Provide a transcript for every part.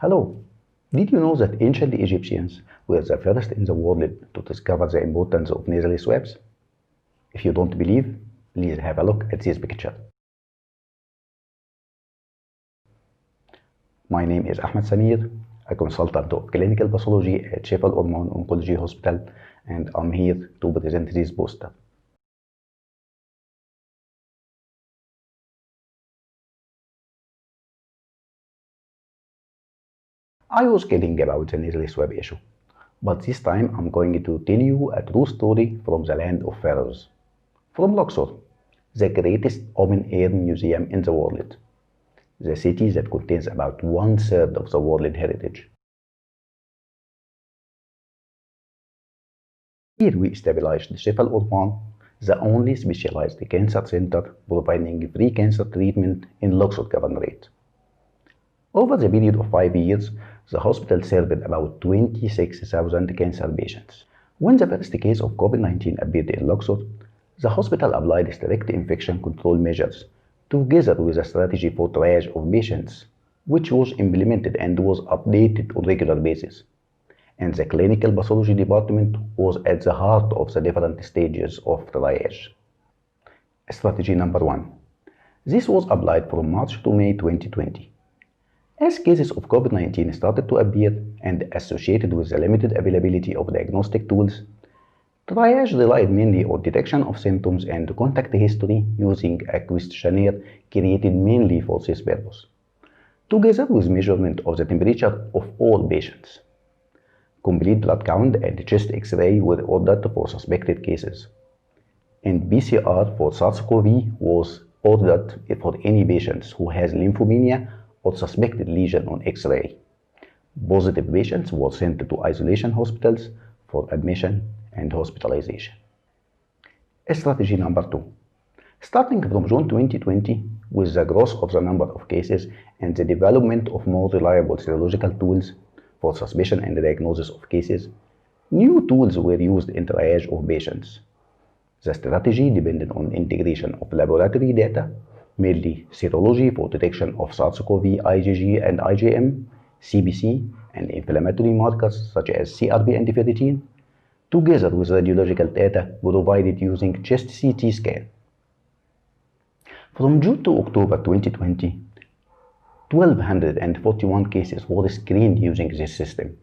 Hello. Did you know that ancient Egyptians were the first in the world to discover the importance of nasal swabs? If you don't believe, please have a look at this picture. My name is Ahmed Samir, a consultant of clinical pathology at Sheffield Ormond Oncology Hospital, and I'm here to present this poster. I was kidding about the nasal swab issue, but this time I'm going to tell you a true story from the land of pharaohs. From Luxor, the greatest open-air museum in the world, the city that contains about 1/3 of the world heritage. Here we established Sheffield Ormond, the only specialized cancer center providing free cancer treatment in Luxor Governorate. Over the period of 5 years, the hospital served about 26,000 cancer patients. When the first case of COVID-19 appeared in Luxor, the hospital applied strict infection control measures together with a strategy for triage of patients, which was implemented and was updated on a regular basis. And the clinical pathology department was at the heart of the different stages of triage. Strategy number 1. This was applied from March to May 2020. As cases of COVID-19 started to appear and associated with the limited availability of diagnostic tools, triage relied mainly on detection of symptoms and contact history using a questionnaire created mainly for this purpose, together with measurement of the temperature of all patients. Complete blood count and chest X-ray were ordered for suspected cases, and PCR for SARS-CoV was ordered for any patients who has lymphomania or suspected lesion on X-ray. Positive patients were sent to isolation hospitals for admission and hospitalization. Strategy number 2. Starting from June 2020, with the growth of the number of cases and the development of more reliable serological tools for suspicion and diagnosis of cases, new tools were used in triage of patients. The strategy depended on integration of laboratory data, mainly serology for detection of SARS-CoV, IgG and IgM, CBC, and inflammatory markers such as CRP and ferritin, together with radiological data provided using chest CT scan. From June to October 2020, 1,241 cases were screened using this system.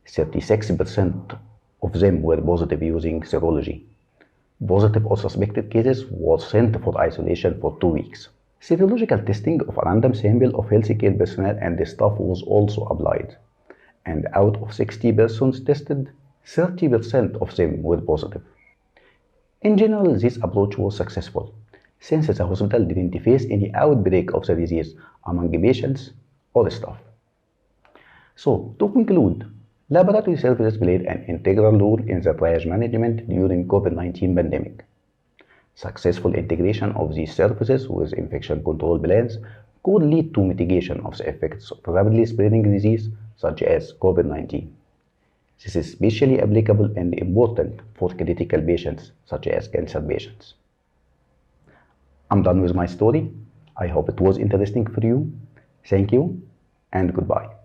36% of them were positive using serology. Positive or suspected cases were sent for isolation for 2 weeks. Serological testing of a random sample of healthcare personnel and staff was also applied, and out of 60 persons tested, 30% of them were positive. In general, this approach was successful, since the hospital didn't face any outbreak of the disease among patients or staff. So, to conclude, laboratory services played an integral role in the triage management during COVID-19 pandemic. Successful integration of these services with infection control plans could lead to mitigation of the effects of rapidly spreading disease such as COVID-19. This is especially applicable and important for critical patients such as cancer patients. I'm done with my story. I hope it was interesting for you. Thank you and goodbye.